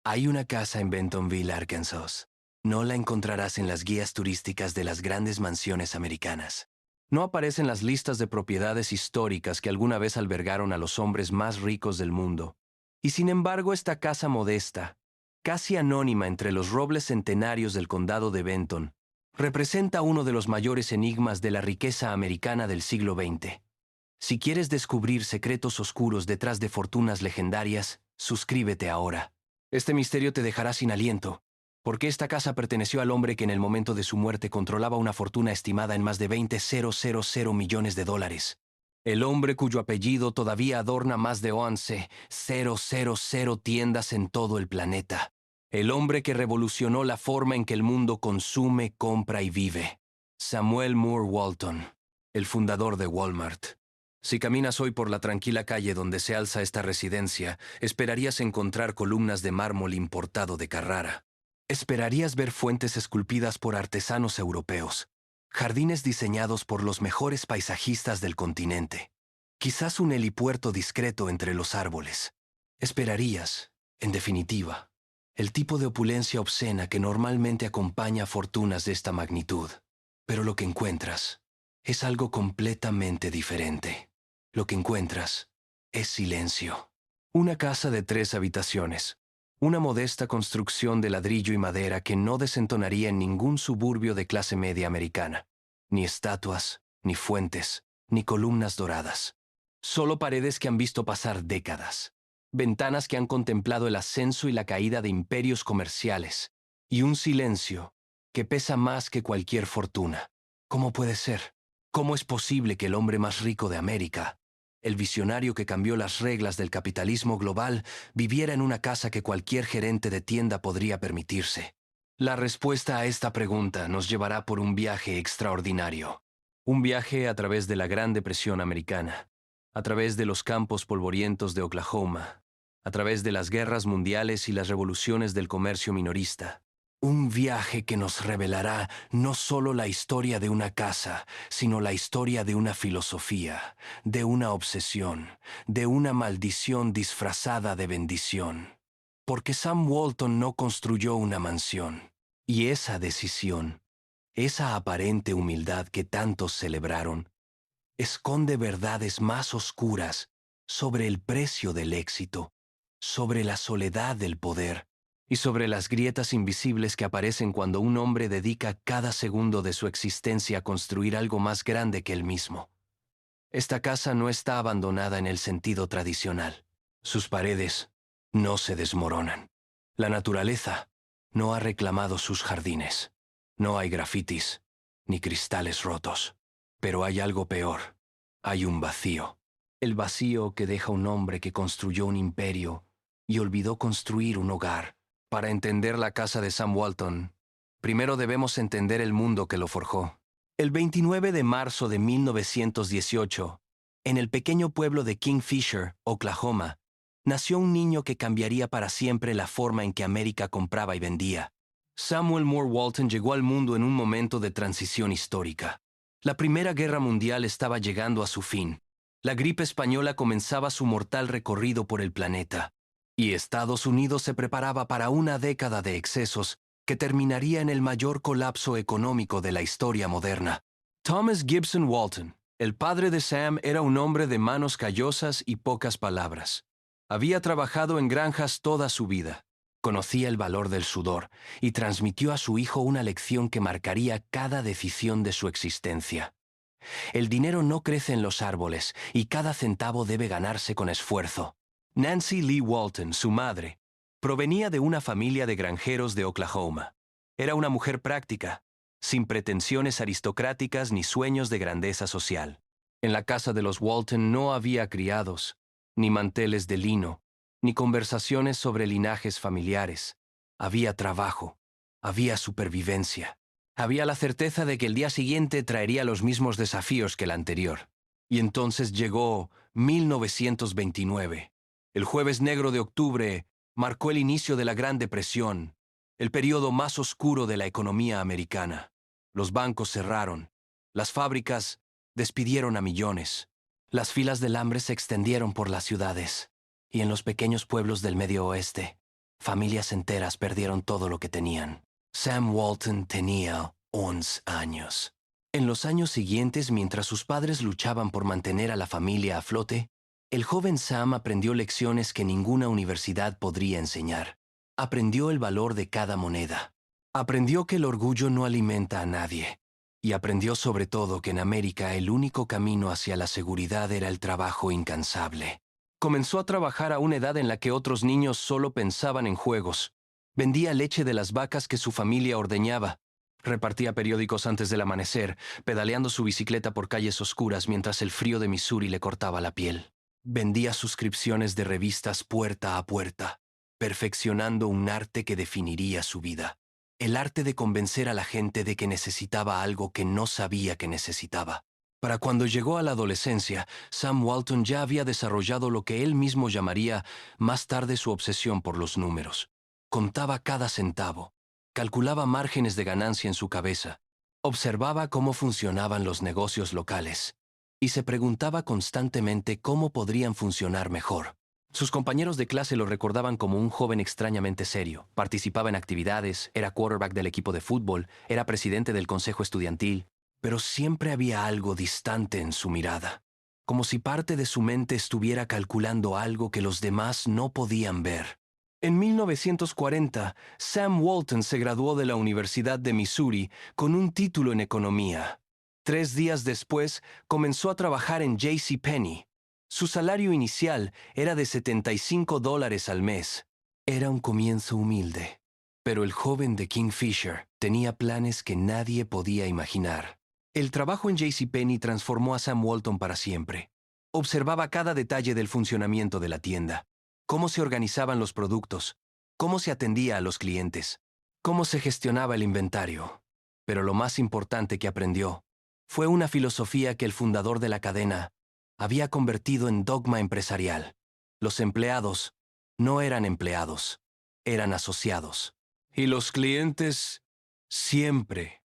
Hay una casa en Bentonville, Arkansas. No la encontrarás en las guías turísticas de las grandes mansiones americanas. No aparece en las listas de propiedades históricas que alguna vez albergaron a los hombres más ricos del mundo. Y sin embargo, esta casa modesta, casi anónima entre los robles centenarios del condado de Benton, representa uno de los mayores enigmas de la riqueza americana del siglo XX. Si quieres descubrir secretos oscuros detrás de fortunas legendarias, suscríbete ahora. Este misterio te dejará sin aliento. ¿Por qué esta casa perteneció al hombre que en el momento de su muerte controlaba una fortuna estimada en más de 20.000 millones de dólares? El hombre cuyo apellido todavía adorna más de 11.000 tiendas en todo el planeta. El hombre que revolucionó la forma en que el mundo consume, compra y vive. Samuel Moore Walton, el fundador de Walmart. Si caminas hoy por la tranquila calle donde se alza esta residencia, esperarías encontrar columnas de mármol importado de Carrara. Esperarías ver fuentes esculpidas por artesanos europeos, jardines diseñados por los mejores paisajistas del continente, quizás un helipuerto discreto entre los árboles. Esperarías, en definitiva, el tipo de opulencia obscena que normalmente acompaña a fortunas de esta magnitud. Pero lo que encuentras es algo completamente diferente. Lo que encuentras es silencio. Una casa de 3 habitaciones. Una modesta construcción de ladrillo y madera que no desentonaría en ningún suburbio de clase media americana. Ni estatuas, ni fuentes, ni columnas doradas. Solo paredes que han visto pasar décadas. Ventanas que han contemplado el ascenso y la caída de imperios comerciales. Y un silencio que pesa más que cualquier fortuna. ¿Cómo puede ser? ¿Cómo es posible que el hombre más rico de América, el visionario que cambió las reglas del capitalismo global, viviera en una casa que cualquier gerente de tienda podría permitirse? La respuesta a esta pregunta nos llevará por un viaje extraordinario. Un viaje a través de la Gran Depresión americana, a través de los campos polvorientos de Oklahoma, a través de las guerras mundiales y las revoluciones del comercio minorista. Un viaje que nos revelará no solo la historia de una casa, sino la historia de una filosofía, de una obsesión, de una maldición disfrazada de bendición. Porque Sam Walton no construyó una mansión, y esa decisión, esa aparente humildad que tantos celebraron, esconde verdades más oscuras sobre el precio del éxito, sobre la soledad del poder y sobre las grietas invisibles que aparecen cuando un hombre dedica cada segundo de su existencia a construir algo más grande que él mismo. Esta casa no está abandonada en el sentido tradicional. Sus paredes no se desmoronan. La naturaleza no ha reclamado sus jardines. No hay grafitis ni cristales rotos. Pero hay algo peor. Hay un vacío. El vacío que deja un hombre que construyó un imperio y olvidó construir un hogar. Para entender la casa de Sam Walton, primero debemos entender el mundo que lo forjó. El 29 de marzo de 1918, en el pequeño pueblo de Kingfisher, Oklahoma, nació un niño que cambiaría para siempre la forma en que América compraba y vendía. Samuel Moore Walton llegó al mundo en un momento de transición histórica. La Primera Guerra Mundial estaba llegando a su fin. La gripe española comenzaba su mortal recorrido por el planeta. Y Estados Unidos se preparaba para una década de excesos que terminaría en el mayor colapso económico de la historia moderna. Thomas Gibson Walton, el padre de Sam, era un hombre de manos callosas y pocas palabras. Había trabajado en granjas toda su vida. Conocía el valor del sudor y transmitió a su hijo una lección que marcaría cada decisión de su existencia. El dinero no crece en los árboles y cada centavo debe ganarse con esfuerzo. Nancy Lee Walton, su madre, provenía de una familia de granjeros de Oklahoma. Era una mujer práctica, sin pretensiones aristocráticas ni sueños de grandeza social. En la casa de los Walton no había criados, ni manteles de lino, ni conversaciones sobre linajes familiares. Había trabajo, había supervivencia. Había la certeza de que el día siguiente traería los mismos desafíos que el anterior. Y entonces llegó 1929. El jueves negro de octubre marcó el inicio de la Gran Depresión, el periodo más oscuro de la economía americana. Los bancos cerraron, las fábricas despidieron a millones, las filas del hambre se extendieron por las ciudades y en los pequeños pueblos del Medio Oeste. Familias enteras perdieron todo lo que tenían. Sam Walton tenía 11 años. En los años siguientes, mientras sus padres luchaban por mantener a la familia a flote, el joven Sam aprendió lecciones que ninguna universidad podría enseñar. Aprendió el valor de cada moneda. Aprendió que el orgullo no alimenta a nadie. Y aprendió sobre todo que en América el único camino hacia la seguridad era el trabajo incansable. Comenzó a trabajar a una edad en la que otros niños solo pensaban en juegos. Vendía leche de las vacas que su familia ordeñaba. Repartía periódicos antes del amanecer, pedaleando su bicicleta por calles oscuras mientras el frío de Missouri le cortaba la piel. Vendía suscripciones de revistas puerta a puerta, perfeccionando un arte que definiría su vida. El arte de convencer a la gente de que necesitaba algo que no sabía que necesitaba. Para cuando llegó a la adolescencia, Sam Walton ya había desarrollado lo que él mismo llamaría más tarde su obsesión por los números. Contaba cada centavo, calculaba márgenes de ganancia en su cabeza, observaba cómo funcionaban los negocios locales y se preguntaba constantemente cómo podrían funcionar mejor. Sus compañeros de clase lo recordaban como un joven extrañamente serio. Participaba en actividades, era quarterback del equipo de fútbol, era presidente del consejo estudiantil, pero siempre había algo distante en su mirada, como si parte de su mente estuviera calculando algo que los demás no podían ver. En 1940, Sam Walton se graduó de la Universidad de Missouri con un título en economía. 3 días después, comenzó a trabajar en JCPenney. Su salario inicial era de $75 al mes. Era un comienzo humilde, pero el joven de Kingfisher tenía planes que nadie podía imaginar. El trabajo en JCPenney transformó a Sam Walton para siempre. Observaba cada detalle del funcionamiento de la tienda, cómo se organizaban los productos, cómo se atendía a los clientes, cómo se gestionaba el inventario. Pero lo más importante que aprendió fue una filosofía que el fundador de la cadena había convertido en dogma empresarial. Los empleados no eran empleados, eran asociados. Y los clientes siempre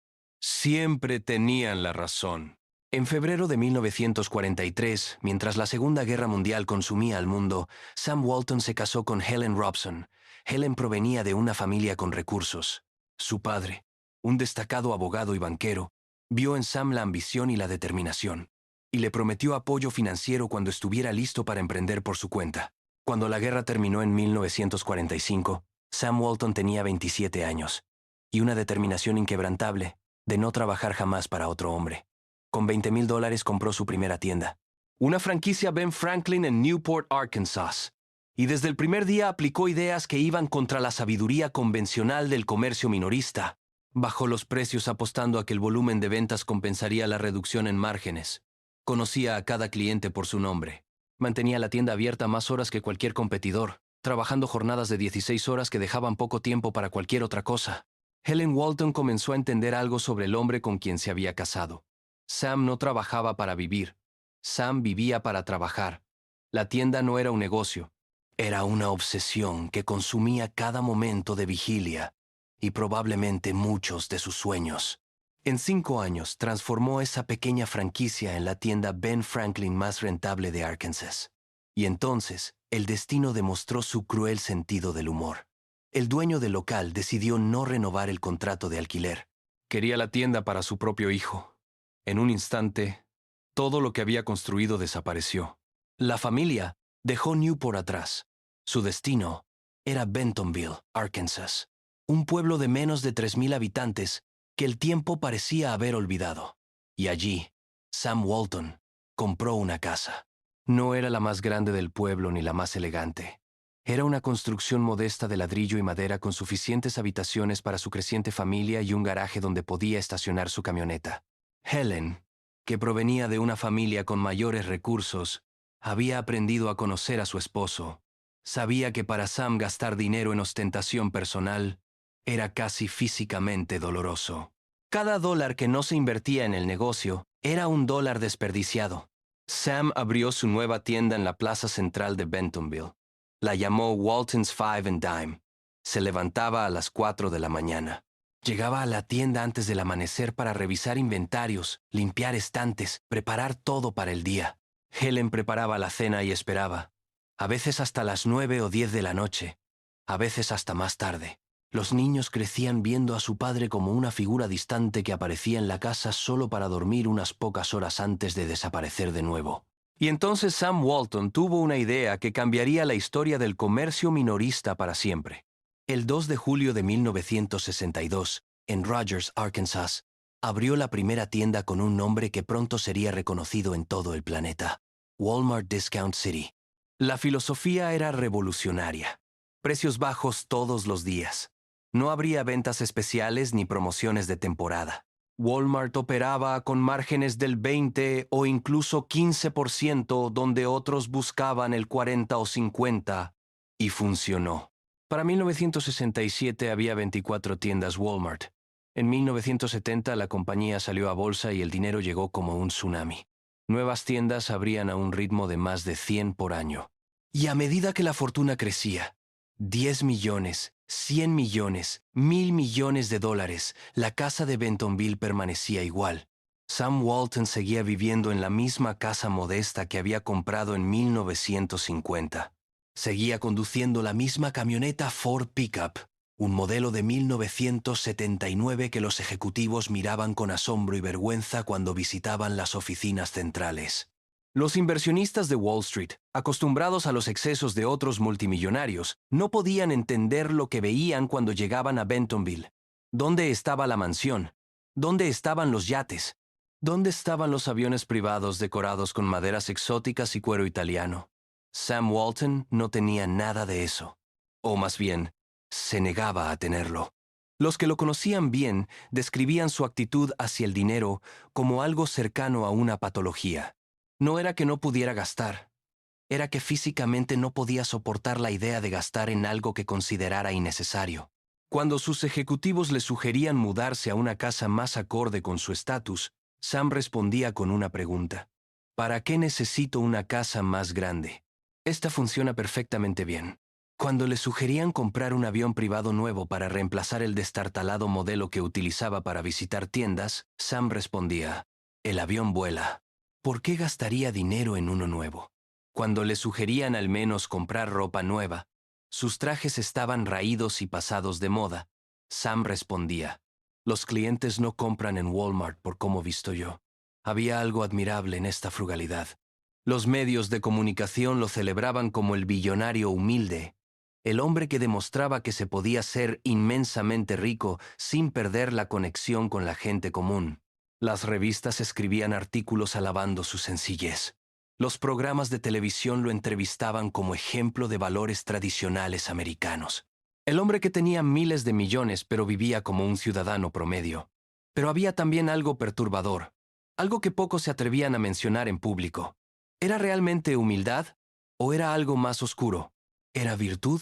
tenían la razón. En febrero de 1943, mientras la Segunda Guerra Mundial consumía al mundo, Sam Walton se casó con Helen Robson. Helen provenía de una familia con recursos. Su padre, un destacado abogado y banquero, vio en Sam la ambición y la determinación, y le prometió apoyo financiero cuando estuviera listo para emprender por su cuenta. Cuando la guerra terminó en 1945, Sam Walton tenía 27 años, y una determinación inquebrantable de no trabajar jamás para otro hombre. Con $20,000 compró su primera tienda, una franquicia Ben Franklin en Newport, Arkansas, y desde el primer día aplicó ideas que iban contra la sabiduría convencional del comercio minorista. Bajó los precios apostando a que el volumen de ventas compensaría la reducción en márgenes. Conocía a cada cliente por su nombre. Mantenía la tienda abierta más horas que cualquier competidor, trabajando jornadas de 16 horas que dejaban poco tiempo para cualquier otra cosa. Helen Walton comenzó a entender algo sobre el hombre con quien se había casado. Sam no trabajaba para vivir. Sam vivía para trabajar. La tienda no era un negocio. Era una obsesión que consumía cada momento de vigilia y probablemente muchos de sus sueños. En 5 años transformó esa pequeña franquicia en la tienda Ben Franklin más rentable de Arkansas. Y entonces, el destino demostró su cruel sentido del humor. El dueño del local decidió no renovar el contrato de alquiler. Quería la tienda para su propio hijo. En un instante, todo lo que había construido desapareció. La familia dejó Newport atrás. Su destino era Bentonville, Arkansas, un pueblo de menos de 3,000 habitantes que el tiempo parecía haber olvidado. Y allí, Sam Walton compró una casa. No era la más grande del pueblo ni la más elegante. Era una construcción modesta de ladrillo y madera con suficientes habitaciones para su creciente familia y un garaje donde podía estacionar su camioneta. Helen, que provenía de una familia con mayores recursos, había aprendido a conocer a su esposo. Sabía que para Sam gastar dinero en ostentación personal era casi físicamente doloroso. Cada dólar que no se invertía en el negocio era un dólar desperdiciado. Sam abrió su nueva tienda en la plaza central de Bentonville. La llamó Walton's Five and Dime. Se levantaba a las 4 de la mañana. Llegaba a la tienda antes del amanecer para revisar inventarios, limpiar estantes, preparar todo para el día. Helen preparaba la cena y esperaba, a veces hasta las 9 o 10 de la noche, a veces hasta más tarde. Los niños crecían viendo a su padre como una figura distante que aparecía en la casa solo para dormir unas pocas horas antes de desaparecer de nuevo. Y entonces Sam Walton tuvo una idea que cambiaría la historia del comercio minorista para siempre. El 2 de julio de 1962, en Rogers, Arkansas, abrió la primera tienda con un nombre que pronto sería reconocido en todo el planeta: Walmart Discount City. La filosofía era revolucionaria. Precios bajos todos los días. No habría ventas especiales ni promociones de temporada. Walmart operaba con márgenes del 20 o incluso 15% donde otros buscaban el 40 o 50, y funcionó. Para 1967 había 24 tiendas Walmart. En 1970 la compañía salió a bolsa y el dinero llegó como un tsunami. Nuevas tiendas abrían a un ritmo de más de 100 por año. Y a medida que la fortuna crecía, 10 millones, 100 millones, 1,000 millones de dólares, la casa de Bentonville permanecía igual. Sam Walton seguía viviendo en la misma casa modesta que había comprado en 1950. Seguía conduciendo la misma camioneta Ford Pickup, un modelo de 1979 que los ejecutivos miraban con asombro y vergüenza cuando visitaban las oficinas centrales. Los inversionistas de Wall Street, acostumbrados a los excesos de otros multimillonarios, no podían entender lo que veían cuando llegaban a Bentonville. ¿Dónde estaba la mansión? ¿Dónde estaban los yates? ¿Dónde estaban los aviones privados decorados con maderas exóticas y cuero italiano? Sam Walton no tenía nada de eso. O más bien, se negaba a tenerlo. Los que lo conocían bien describían su actitud hacia el dinero como algo cercano a una patología. No era que no pudiera gastar, era que físicamente no podía soportar la idea de gastar en algo que considerara innecesario. Cuando sus ejecutivos le sugerían mudarse a una casa más acorde con su estatus, Sam respondía con una pregunta: ¿para qué necesito una casa más grande? Esta funciona perfectamente bien. Cuando le sugerían comprar un avión privado nuevo para reemplazar el destartalado modelo que utilizaba para visitar tiendas, Sam respondía: el avión vuela. ¿Por qué gastaría dinero en uno nuevo? Cuando le sugerían al menos comprar ropa nueva, sus trajes estaban raídos y pasados de moda, Sam respondía: los clientes no compran en Walmart por cómo visto yo. Había algo admirable en esta frugalidad. Los medios de comunicación lo celebraban como el billonario humilde, el hombre que demostraba que se podía ser inmensamente rico sin perder la conexión con la gente común. Las revistas escribían artículos alabando su sencillez. Los programas de televisión lo entrevistaban como ejemplo de valores tradicionales americanos. El hombre que tenía miles de millones pero vivía como un ciudadano promedio. Pero había también algo perturbador, algo que pocos se atrevían a mencionar en público. ¿Era realmente humildad o era algo más oscuro? ¿Era virtud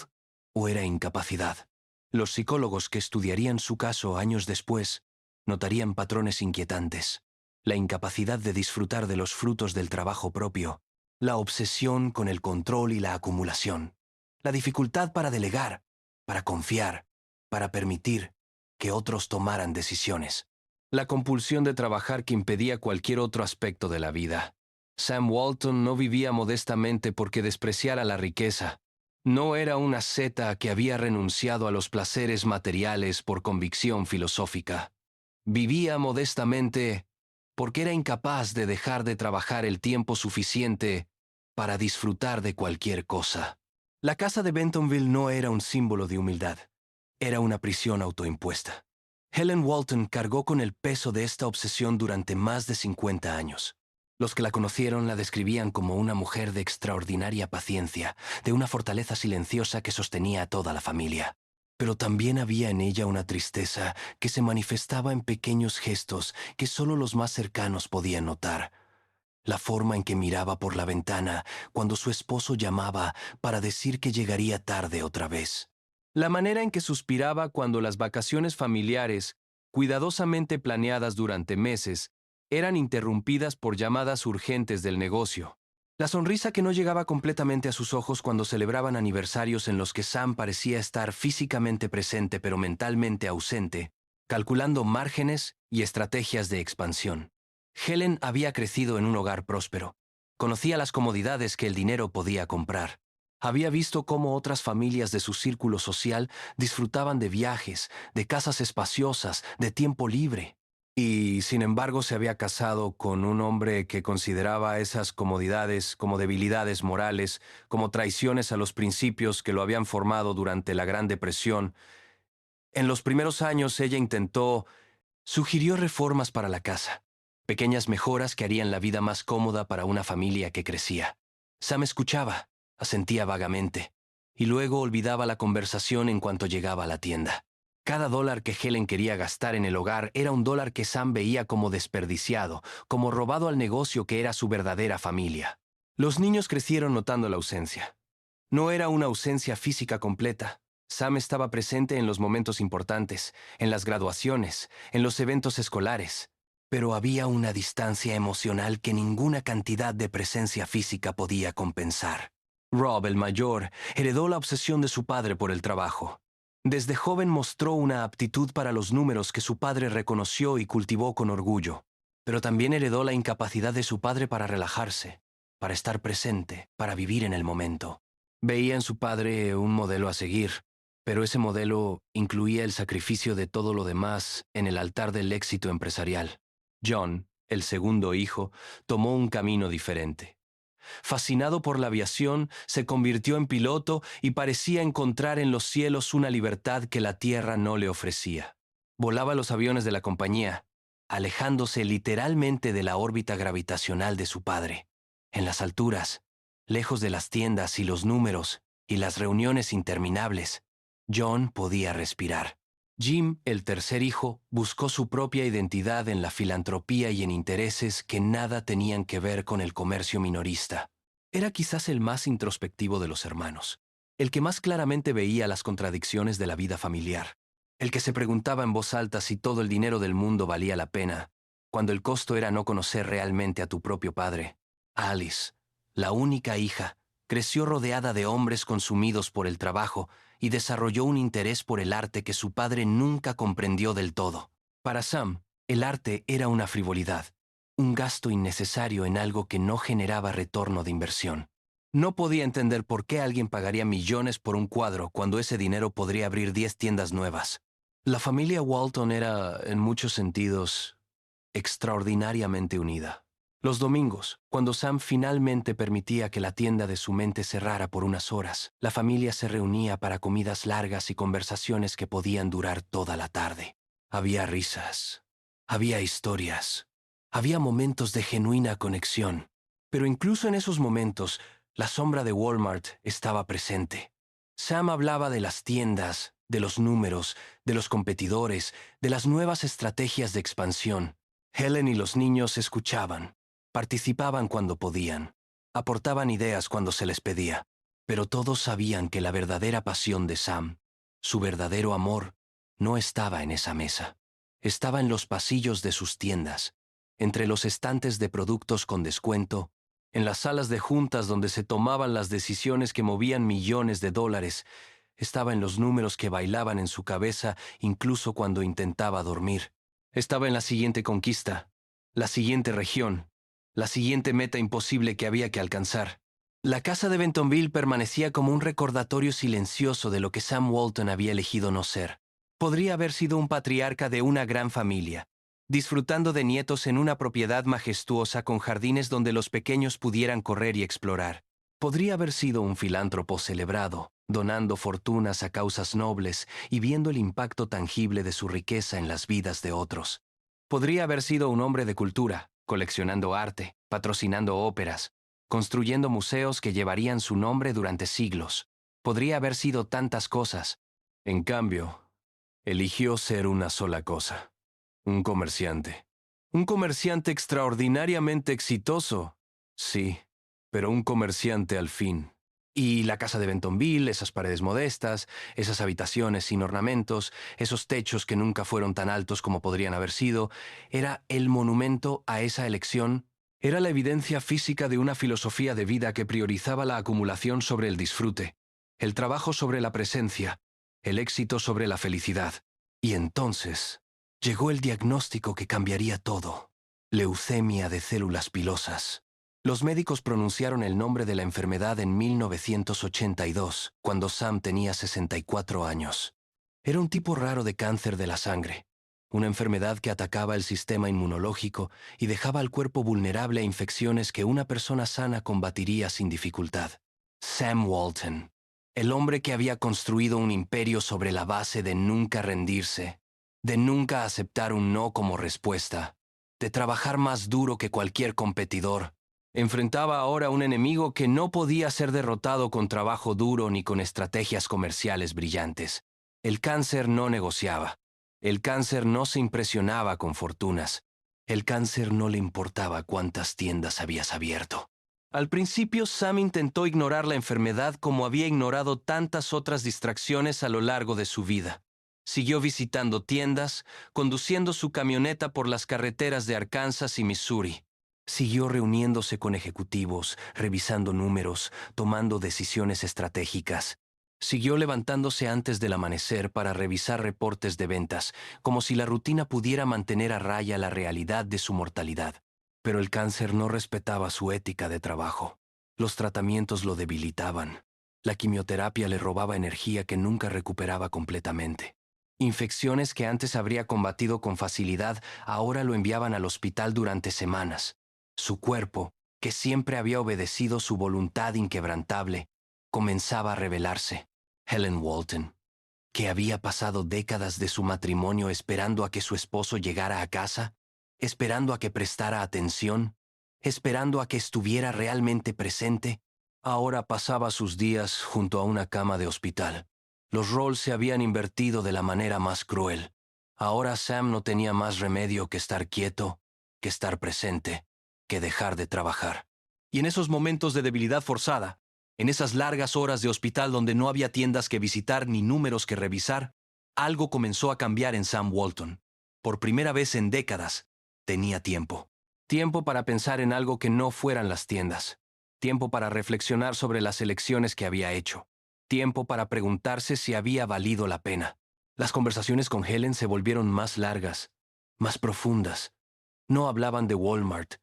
o era incapacidad? Los psicólogos que estudiarían su caso años después notarían patrones inquietantes: la incapacidad de disfrutar de los frutos del trabajo propio, la obsesión con el control y la acumulación, la dificultad para delegar, para confiar, para permitir que otros tomaran decisiones, la compulsión de trabajar que impedía cualquier otro aspecto de la vida. Sam Walton no vivía modestamente porque despreciara la riqueza. No era un asceta que había renunciado a los placeres materiales por convicción filosófica. Vivía modestamente porque era incapaz de dejar de trabajar el tiempo suficiente para disfrutar de cualquier cosa. La casa de Bentonville no era un símbolo de humildad, era una prisión autoimpuesta. Helen Walton cargó con el peso de esta obsesión durante más de 50 años. Los que la conocieron la describían como una mujer de extraordinaria paciencia, de una fortaleza silenciosa que sostenía a toda la familia. Pero también había en ella una tristeza que se manifestaba en pequeños gestos que solo los más cercanos podían notar. La forma en que miraba por la ventana cuando su esposo llamaba para decir que llegaría tarde otra vez. La manera en que suspiraba cuando las vacaciones familiares, cuidadosamente planeadas durante meses, eran interrumpidas por llamadas urgentes del negocio. La sonrisa que no llegaba completamente a sus ojos cuando celebraban aniversarios en los que Sam parecía estar físicamente presente pero mentalmente ausente, calculando márgenes y estrategias de expansión. Helen había crecido en un hogar próspero. Conocía las comodidades que el dinero podía comprar. Había visto cómo otras familias de su círculo social disfrutaban de viajes, de casas espaciosas, de tiempo libre. Y, sin embargo, se había casado con un hombre que consideraba esas comodidades como debilidades morales, como traiciones a los principios que lo habían formado durante la Gran Depresión. En los primeros años ella sugirió reformas para la casa, pequeñas mejoras que harían la vida más cómoda para una familia que crecía. Sam escuchaba, asentía vagamente, y luego olvidaba la conversación en cuanto llegaba a la tienda. Cada dólar que Helen quería gastar en el hogar era un dólar que Sam veía como desperdiciado, como robado al negocio que era su verdadera familia. Los niños crecieron notando la ausencia. No era una ausencia física completa. Sam estaba presente en los momentos importantes, en las graduaciones, en los eventos escolares, pero había una distancia emocional que ninguna cantidad de presencia física podía compensar. Rob, el mayor, heredó la obsesión de su padre por el trabajo. Desde joven mostró una aptitud para los números que su padre reconoció y cultivó con orgullo, pero también heredó la incapacidad de su padre para relajarse, para estar presente, para vivir en el momento. Veía en su padre un modelo a seguir, pero ese modelo incluía el sacrificio de todo lo demás en el altar del éxito empresarial. John, el segundo hijo, tomó un camino diferente. Fascinado por la aviación, se convirtió en piloto y parecía encontrar en los cielos una libertad que la tierra no le ofrecía. Volaba los aviones de la compañía, alejándose literalmente de la órbita gravitacional de su padre. En las alturas, lejos de las tiendas y los números y las reuniones interminables, John podía respirar. Jim, el tercer hijo, buscó su propia identidad en la filantropía y en intereses que nada tenían que ver con el comercio minorista. Era quizás el más introspectivo de los hermanos, el que más claramente veía las contradicciones de la vida familiar, el que se preguntaba en voz alta si todo el dinero del mundo valía la pena, cuando el costo era no conocer realmente a tu propio padre. Alice, la única hija, creció rodeada de hombres consumidos por el trabajo y desarrolló un interés por el arte que su padre nunca comprendió del todo. Para Sam, el arte era una frivolidad, un gasto innecesario en algo que no generaba retorno de inversión. No podía entender por qué alguien pagaría millones por un cuadro cuando ese dinero podría abrir 10 tiendas nuevas. La familia Walton era, en muchos sentidos, extraordinariamente unida. Los domingos, cuando Sam finalmente permitía que la tienda de su mente cerrara por unas horas, la familia se reunía para comidas largas y conversaciones que podían durar toda la tarde. Había risas, había historias, había momentos de genuina conexión, pero incluso en esos momentos, la sombra de Walmart estaba presente. Sam hablaba de las tiendas, de los números, de los competidores, de las nuevas estrategias de expansión. Helen y los niños escuchaban. Participaban cuando podían, aportaban ideas cuando se les pedía, pero todos sabían que la verdadera pasión de Sam, su verdadero amor, no estaba en esa mesa. Estaba en los pasillos de sus tiendas, entre los estantes de productos con descuento, en las salas de juntas donde se tomaban las decisiones que movían millones de dólares. Estaba en los números que bailaban en su cabeza incluso cuando intentaba dormir. Estaba en la siguiente conquista, la siguiente región, la siguiente meta imposible que había que alcanzar. La casa de Bentonville permanecía como un recordatorio silencioso de lo que Sam Walton había elegido no ser. Podría haber sido un patriarca de una gran familia, disfrutando de nietos en una propiedad majestuosa con jardines donde los pequeños pudieran correr y explorar. Podría haber sido un filántropo celebrado, donando fortunas a causas nobles y viendo el impacto tangible de su riqueza en las vidas de otros. Podría haber sido un hombre de cultura, coleccionando arte, patrocinando óperas, construyendo museos que llevarían su nombre durante siglos. Podría haber sido tantas cosas. En cambio, eligió ser una sola cosa: un comerciante. Un comerciante extraordinariamente exitoso. Sí, pero un comerciante al fin. Y la casa de Bentonville, esas paredes modestas, esas habitaciones sin ornamentos, esos techos que nunca fueron tan altos como podrían haber sido, era el monumento a esa elección. Era la evidencia física de una filosofía de vida que priorizaba la acumulación sobre el disfrute, el trabajo sobre la presencia, el éxito sobre la felicidad. Y entonces llegó el diagnóstico que cambiaría todo: leucemia de células pilosas. Los médicos pronunciaron el nombre de la enfermedad en 1982, cuando Sam tenía 64 años. Era un tipo raro de cáncer de la sangre, una enfermedad que atacaba el sistema inmunológico y dejaba al cuerpo vulnerable a infecciones que una persona sana combatiría sin dificultad. Sam Walton, el hombre que había construido un imperio sobre la base de nunca rendirse, de nunca aceptar un no como respuesta, de trabajar más duro que cualquier competidor, enfrentaba ahora a un enemigo que no podía ser derrotado con trabajo duro ni con estrategias comerciales brillantes. El cáncer no negociaba. El cáncer no se impresionaba con fortunas. El cáncer no le importaba cuántas tiendas habías abierto. Al principio, Sam intentó ignorar la enfermedad como había ignorado tantas otras distracciones a lo largo de su vida. Siguió visitando tiendas, conduciendo su camioneta por las carreteras de Arkansas y Missouri. Siguió reuniéndose con ejecutivos, revisando números, tomando decisiones estratégicas. Siguió levantándose antes del amanecer para revisar reportes de ventas, como si la rutina pudiera mantener a raya la realidad de su mortalidad. Pero el cáncer no respetaba su ética de trabajo. Los tratamientos lo debilitaban. La quimioterapia le robaba energía que nunca recuperaba completamente. Infecciones que antes habría combatido con facilidad ahora lo enviaban al hospital durante semanas. Su cuerpo, que siempre había obedecido su voluntad inquebrantable, comenzaba a rebelarse. Helen Walton, que había pasado décadas de su matrimonio esperando a que su esposo llegara a casa, esperando a que prestara atención, esperando a que estuviera realmente presente, ahora pasaba sus días junto a una cama de hospital. Los roles se habían invertido de la manera más cruel. Ahora Sam no tenía más remedio que estar quieto, que estar presente, que dejar de trabajar. Y en esos momentos de debilidad forzada, en esas largas horas de hospital donde no había tiendas que visitar ni números que revisar, algo comenzó a cambiar en Sam Walton. Por primera vez en décadas, tenía tiempo. Tiempo para pensar en algo que no fueran las tiendas. Tiempo para reflexionar sobre las elecciones que había hecho. Tiempo para preguntarse si había valido la pena. Las conversaciones con Helen se volvieron más largas, más profundas. No hablaban de Walmart.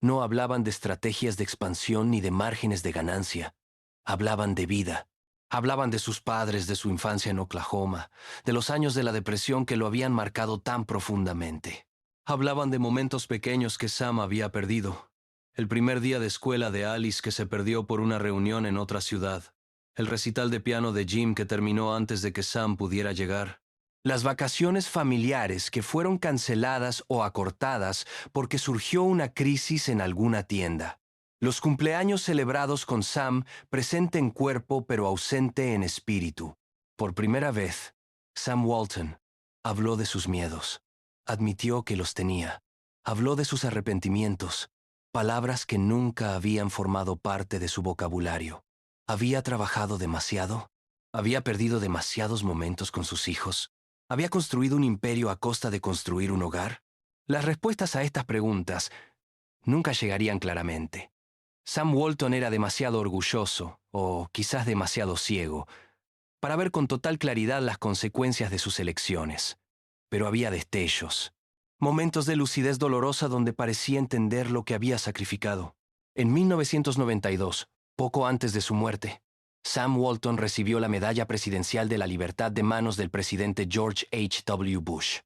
No hablaban de estrategias de expansión ni de márgenes de ganancia. Hablaban de vida. Hablaban de sus padres, de su infancia en Oklahoma, de los años de la depresión que lo habían marcado tan profundamente. Hablaban de momentos pequeños que Sam había perdido. El primer día de escuela de Alice que se perdió por una reunión en otra ciudad. El recital de piano de Jim que terminó antes de que Sam pudiera llegar. Las vacaciones familiares que fueron canceladas o acortadas porque surgió una crisis en alguna tienda. Los cumpleaños celebrados con Sam, presente en cuerpo pero ausente en espíritu. Por primera vez, Sam Walton habló de sus miedos. Admitió que los tenía. Habló de sus arrepentimientos, palabras que nunca habían formado parte de su vocabulario. ¿Había trabajado demasiado? ¿Había perdido demasiados momentos con sus hijos? ¿Había construido un imperio a costa de construir un hogar? Las respuestas a estas preguntas nunca llegarían claramente. Sam Walton era demasiado orgulloso, o quizás demasiado ciego, para ver con total claridad las consecuencias de sus elecciones. Pero había destellos, momentos de lucidez dolorosa donde parecía entender lo que había sacrificado. En 1992, poco antes de su muerte, Sam Walton recibió la Medalla Presidencial de la Libertad de manos del presidente George H. W. Bush.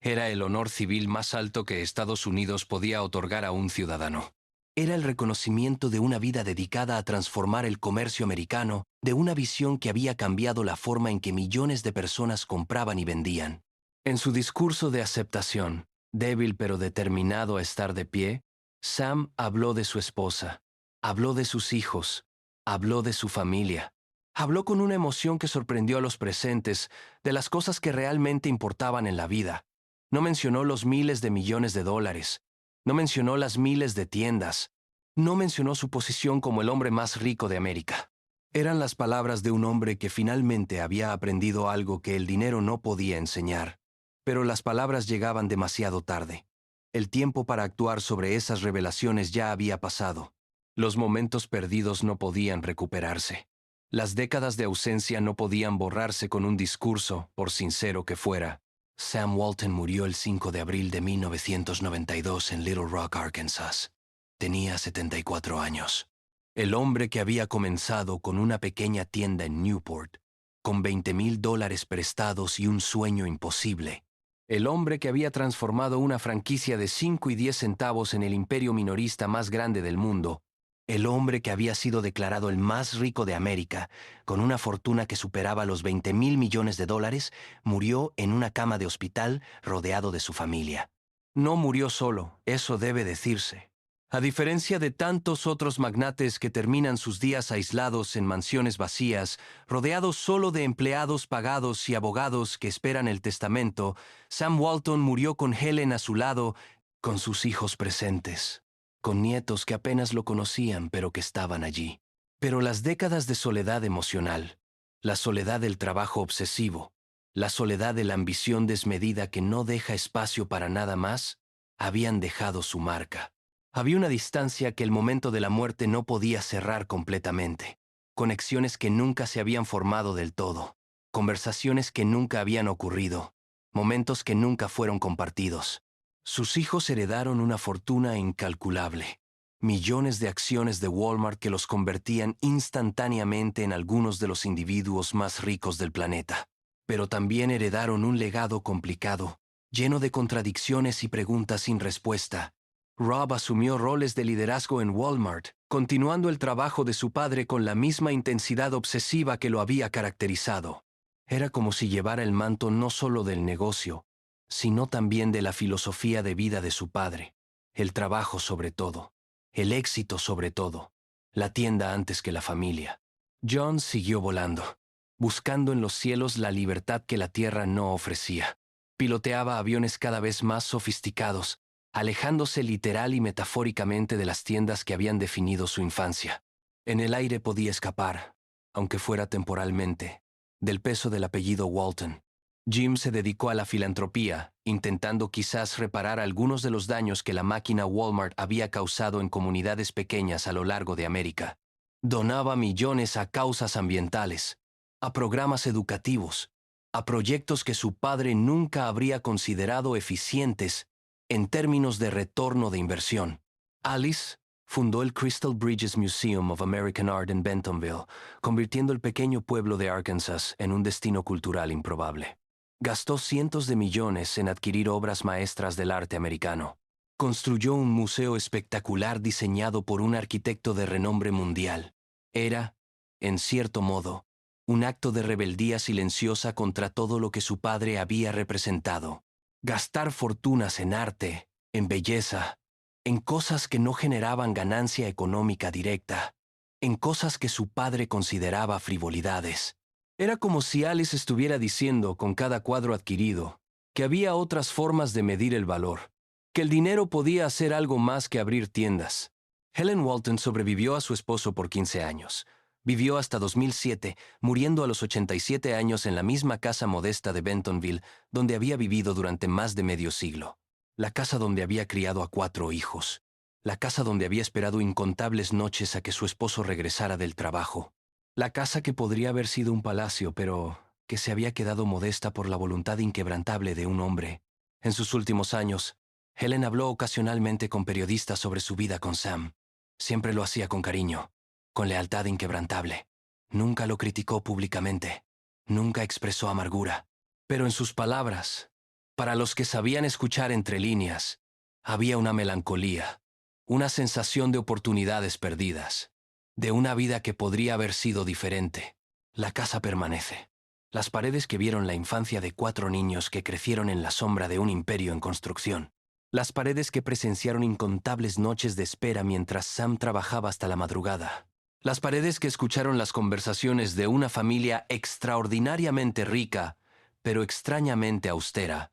Era el honor civil más alto que Estados Unidos podía otorgar a un ciudadano. Era el reconocimiento de una vida dedicada a transformar el comercio americano, de una visión que había cambiado la forma en que millones de personas compraban y vendían. En su discurso de aceptación, débil pero determinado a estar de pie, Sam habló de su esposa, habló de sus hijos, habló de su familia. Habló con una emoción que sorprendió a los presentes de las cosas que realmente importaban en la vida. No mencionó los miles de millones de dólares. No mencionó las miles de tiendas. No mencionó su posición como el hombre más rico de América. Eran las palabras de un hombre que finalmente había aprendido algo que el dinero no podía enseñar. Pero las palabras llegaban demasiado tarde. El tiempo para actuar sobre esas revelaciones ya había pasado. Los momentos perdidos no podían recuperarse. Las décadas de ausencia no podían borrarse con un discurso, por sincero que fuera. Sam Walton murió el 5 de abril de 1992 en Little Rock, Arkansas. Tenía 74 años. El hombre que había comenzado con una pequeña tienda en Newport, con $20,000 prestados y un sueño imposible. El hombre que había transformado una franquicia de 5 y 10 centavos en el imperio minorista más grande del mundo. El hombre que había sido declarado el más rico de América, con una fortuna que superaba los $20,000,000,000, murió en una cama de hospital rodeado de su familia. No murió solo, eso debe decirse. A diferencia de tantos otros magnates que terminan sus días aislados en mansiones vacías, rodeados solo de empleados pagados y abogados que esperan el testamento, Sam Walton murió con Helen a su lado, con sus hijos presentes, con nietos que apenas lo conocían pero que estaban allí. Pero las décadas de soledad emocional, la soledad del trabajo obsesivo, la soledad de la ambición desmedida que no deja espacio para nada más, habían dejado su marca. Había una distancia que el momento de la muerte no podía cerrar completamente, conexiones que nunca se habían formado del todo, conversaciones que nunca habían ocurrido, momentos que nunca fueron compartidos. Sus hijos heredaron una fortuna incalculable, millones de acciones de Walmart que los convertían instantáneamente en algunos de los individuos más ricos del planeta. Pero también heredaron un legado complicado, lleno de contradicciones y preguntas sin respuesta. Rob asumió roles de liderazgo en Walmart, continuando el trabajo de su padre con la misma intensidad obsesiva que lo había caracterizado. Era como si llevara el manto no solo del negocio, sino también de la filosofía de vida de su padre. El trabajo sobre todo, el éxito sobre todo, la tienda antes que la familia. John siguió volando, buscando en los cielos la libertad que la tierra no ofrecía. Piloteaba aviones cada vez más sofisticados, alejándose literal y metafóricamente de las tiendas que habían definido su infancia. En el aire podía escapar, aunque fuera temporalmente, del peso del apellido Walton. Jim se dedicó a la filantropía, intentando quizás reparar algunos de los daños que la máquina Walmart había causado en comunidades pequeñas a lo largo de América. Donaba millones a causas ambientales, a programas educativos, a proyectos que su padre nunca habría considerado eficientes en términos de retorno de inversión. Alice fundó el Crystal Bridges Museum of American Art en Bentonville, convirtiendo el pequeño pueblo de Arkansas en un destino cultural improbable. Gastó cientos de millones en adquirir obras maestras del arte americano. Construyó un museo espectacular diseñado por un arquitecto de renombre mundial. Era, en cierto modo, un acto de rebeldía silenciosa contra todo lo que su padre había representado. Gastar fortunas en arte, en belleza, en cosas que no generaban ganancia económica directa, en cosas que su padre consideraba frivolidades. Era como si Alice estuviera diciendo con cada cuadro adquirido que había otras formas de medir el valor, que el dinero podía hacer algo más que abrir tiendas. Helen Walton sobrevivió a su esposo por 15 años. Vivió hasta 2007, muriendo a los 87 años en la misma casa modesta de Bentonville, donde había vivido durante más de medio siglo. La casa donde había criado a 4 hijos. La casa donde había esperado incontables noches a que su esposo regresara del trabajo. La casa que podría haber sido un palacio, pero que se había quedado modesta por la voluntad inquebrantable de un hombre. En sus últimos años, Helen habló ocasionalmente con periodistas sobre su vida con Sam. Siempre lo hacía con cariño, con lealtad inquebrantable. Nunca lo criticó públicamente. Nunca expresó amargura. Pero en sus palabras, para los que sabían escuchar entre líneas, había una melancolía, una sensación de oportunidades perdidas, de una vida que podría haber sido diferente. La casa permanece. Las paredes que vieron la infancia de 4 niños que crecieron en la sombra de un imperio en construcción. Las paredes que presenciaron incontables noches de espera mientras Sam trabajaba hasta la madrugada. Las paredes que escucharon las conversaciones de una familia extraordinariamente rica, pero extrañamente austera,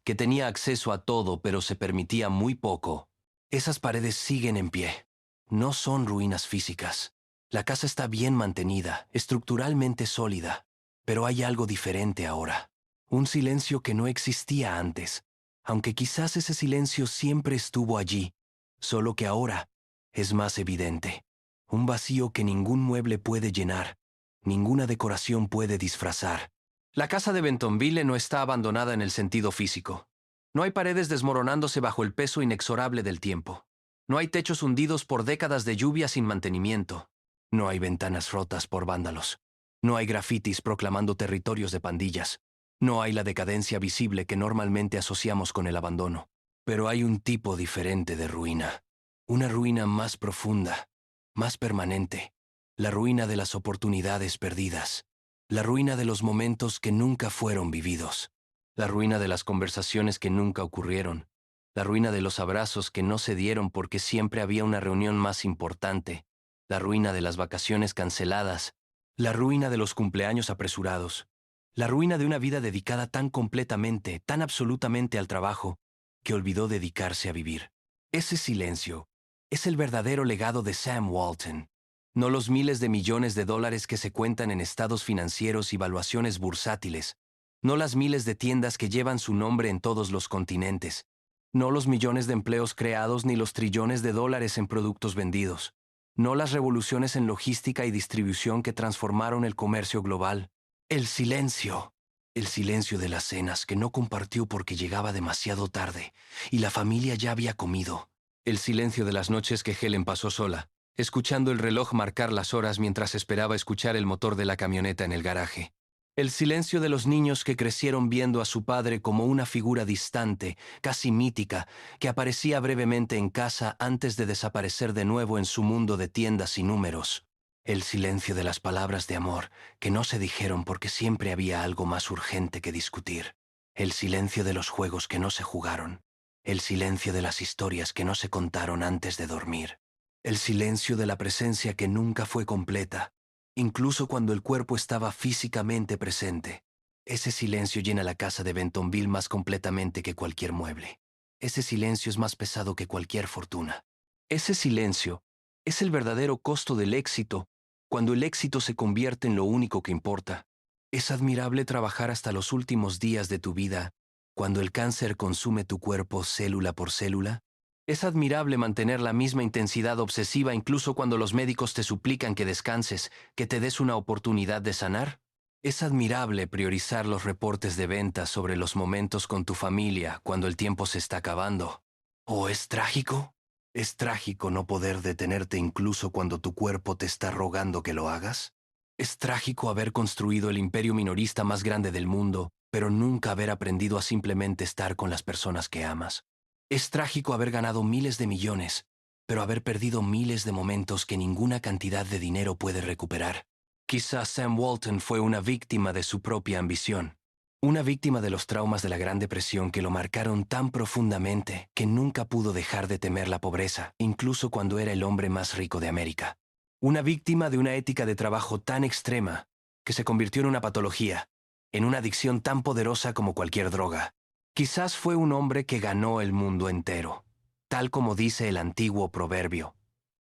que tenía acceso a todo pero se permitía muy poco. Esas paredes siguen en pie. No son ruinas físicas. La casa está bien mantenida, estructuralmente sólida, pero hay algo diferente ahora. Un silencio que no existía antes, aunque quizás ese silencio siempre estuvo allí, solo que ahora es más evidente. Un vacío que ningún mueble puede llenar, ninguna decoración puede disfrazar. La casa de Bentonville no está abandonada en el sentido físico. No hay paredes desmoronándose bajo el peso inexorable del tiempo. No hay techos hundidos por décadas de lluvia sin mantenimiento. No hay ventanas rotas por vándalos. No hay grafitis proclamando territorios de pandillas. No hay la decadencia visible que normalmente asociamos con el abandono. Pero hay un tipo diferente de ruina. Una ruina más profunda, más permanente. La ruina de las oportunidades perdidas. La ruina de los momentos que nunca fueron vividos. La ruina de las conversaciones que nunca ocurrieron. La ruina de los abrazos que no se dieron porque siempre había una reunión más importante. La ruina de las vacaciones canceladas. La ruina de los cumpleaños apresurados. La ruina de una vida dedicada tan completamente, tan absolutamente al trabajo, que olvidó dedicarse a vivir. Ese silencio es el verdadero legado de Sam Walton. No los miles de millones de dólares que se cuentan en estados financieros y valuaciones bursátiles. No las miles de tiendas que llevan su nombre en todos los continentes. No los millones de empleos creados ni los trillones de dólares en productos vendidos. No las revoluciones en logística y distribución que transformaron el comercio global. El silencio. El silencio de las cenas que no compartió porque llegaba demasiado tarde y la familia ya había comido. El silencio de las noches que Helen pasó sola, escuchando el reloj marcar las horas mientras esperaba escuchar el motor de la camioneta en el garaje. El silencio de los niños que crecieron viendo a su padre como una figura distante, casi mítica, que aparecía brevemente en casa antes de desaparecer de nuevo en su mundo de tiendas y números. El silencio de las palabras de amor que no se dijeron porque siempre había algo más urgente que discutir. El silencio de los juegos que no se jugaron. El silencio de las historias que no se contaron antes de dormir. El silencio de la presencia que nunca fue completa, incluso cuando el cuerpo estaba físicamente presente. Ese silencio llena la casa de Bentonville más completamente que cualquier mueble. Ese silencio es más pesado que cualquier fortuna. Ese silencio es el verdadero costo del éxito, cuando el éxito se convierte en lo único que importa. Es admirable trabajar hasta los últimos días de tu vida, cuando el cáncer consume tu cuerpo célula por célula. Es admirable mantener la misma intensidad obsesiva incluso cuando los médicos te suplican que descanses, que te des una oportunidad de sanar. Es admirable priorizar los reportes de ventas sobre los momentos con tu familia cuando el tiempo se está acabando. ¿O es trágico? ¿Es trágico no poder detenerte incluso cuando tu cuerpo te está rogando que lo hagas? ¿Es trágico haber construido el imperio minorista más grande del mundo, pero nunca haber aprendido a simplemente estar con las personas que amas? Es trágico haber ganado miles de millones, pero haber perdido miles de momentos que ninguna cantidad de dinero puede recuperar. Quizás Sam Walton fue una víctima de su propia ambición, una víctima de los traumas de la Gran Depresión que lo marcaron tan profundamente que nunca pudo dejar de temer la pobreza, incluso cuando era el hombre más rico de América. Una víctima de una ética de trabajo tan extrema que se convirtió en una patología, en una adicción tan poderosa como cualquier droga. Quizás fue un hombre que ganó el mundo entero, tal como dice el antiguo proverbio,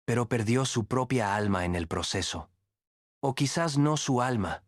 pero perdió su propia alma en el proceso. O quizás no su alma,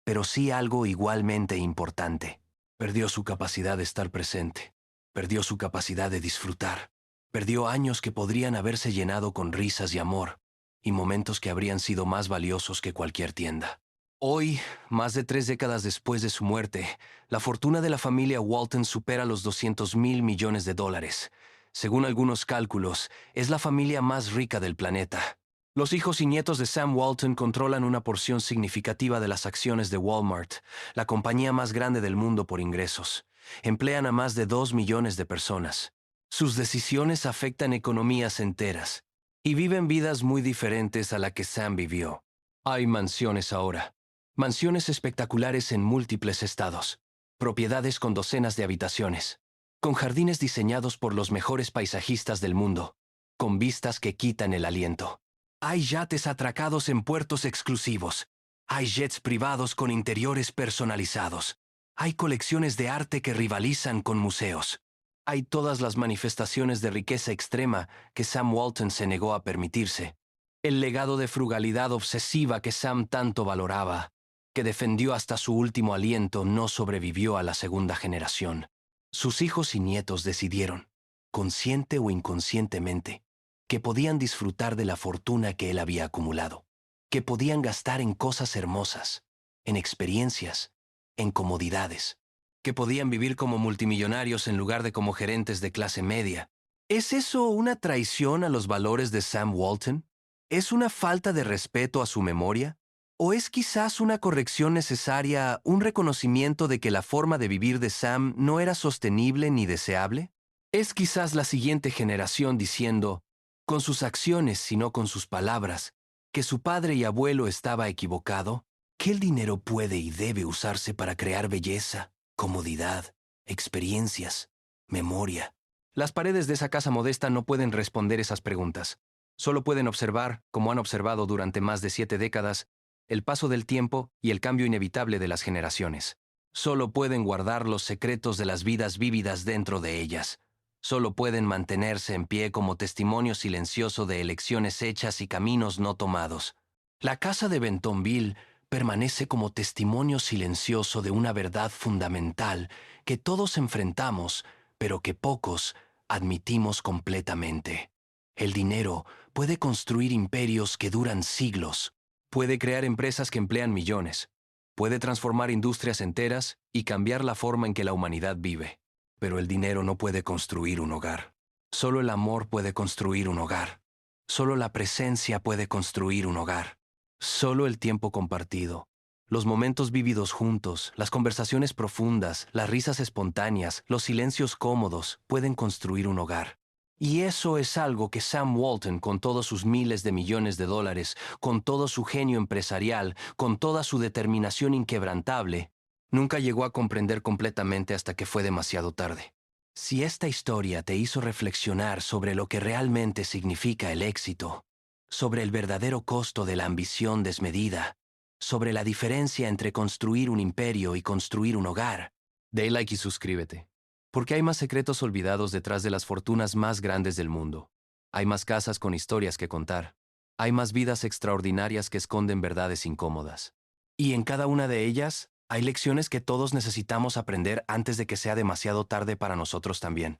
pero sí algo igualmente importante. Perdió su capacidad de estar presente, perdió su capacidad de disfrutar, perdió años que podrían haberse llenado con risas y amor, y momentos que habrían sido más valiosos que cualquier tienda. Hoy, más de 3 décadas después de su muerte, la fortuna de la familia Walton supera los $200.000 millones. Según algunos cálculos, es la familia más rica del planeta. Los hijos y nietos de Sam Walton controlan una porción significativa de las acciones de Walmart, la compañía más grande del mundo por ingresos. Emplean a más de 2 millones de personas. Sus decisiones afectan economías enteras y viven vidas muy diferentes a la que Sam vivió. Hay mansiones ahora. Mansiones espectaculares en múltiples estados. Propiedades con docenas de habitaciones. Con jardines diseñados por los mejores paisajistas del mundo. Con vistas que quitan el aliento. Hay yates atracados en puertos exclusivos. Hay jets privados con interiores personalizados. Hay colecciones de arte que rivalizan con museos. Hay todas las manifestaciones de riqueza extrema que Sam Walton se negó a permitirse. El legado de frugalidad obsesiva que Sam tanto valoraba, que defendió hasta su último aliento, no sobrevivió a la segunda generación. Sus hijos y nietos decidieron, consciente o inconscientemente, que podían disfrutar de la fortuna que él había acumulado, que podían gastar en cosas hermosas, en experiencias, en comodidades, que podían vivir como multimillonarios en lugar de como gerentes de clase media, ¿Es eso una traición a los valores de Sam Walton? ¿Es una falta de respeto a su memoria? ¿O es quizás una corrección necesaria, un reconocimiento de que la forma de vivir de Sam no era sostenible ni deseable? ¿Es quizás la siguiente generación diciendo, con sus acciones y no con sus palabras, que su padre y abuelo estaba equivocado? ¿Que el dinero puede y debe usarse para crear belleza, comodidad, experiencias, memoria? Las paredes de esa casa modesta no pueden responder esas preguntas. Solo pueden observar, como han observado durante más de 7 décadas, el paso del tiempo y el cambio inevitable de las generaciones. Solo pueden guardar los secretos de las vidas vívidas dentro de ellas. Solo pueden mantenerse en pie como testimonio silencioso de elecciones hechas y caminos no tomados. La casa de Bentonville permanece como testimonio silencioso de una verdad fundamental que todos enfrentamos, pero que pocos admitimos completamente. El dinero puede construir imperios que duran siglos, puede crear empresas que emplean millones, puede transformar industrias enteras y cambiar la forma en que la humanidad vive. Pero el dinero no puede construir un hogar. Solo el amor puede construir un hogar. Solo la presencia puede construir un hogar. Solo el tiempo compartido, los momentos vividos juntos, las conversaciones profundas, las risas espontáneas, los silencios cómodos pueden construir un hogar. Y eso es algo que Sam Walton, con todos sus miles de millones de dólares, con todo su genio empresarial, con toda su determinación inquebrantable, nunca llegó a comprender completamente hasta que fue demasiado tarde. Si esta historia te hizo reflexionar sobre lo que realmente significa el éxito, sobre el verdadero costo de la ambición desmedida, sobre la diferencia entre construir un imperio y construir un hogar, dale like y suscríbete. Porque hay más secretos olvidados detrás de las fortunas más grandes del mundo. Hay más casas con historias que contar. Hay más vidas extraordinarias que esconden verdades incómodas. Y en cada una de ellas, hay lecciones que todos necesitamos aprender antes de que sea demasiado tarde para nosotros también.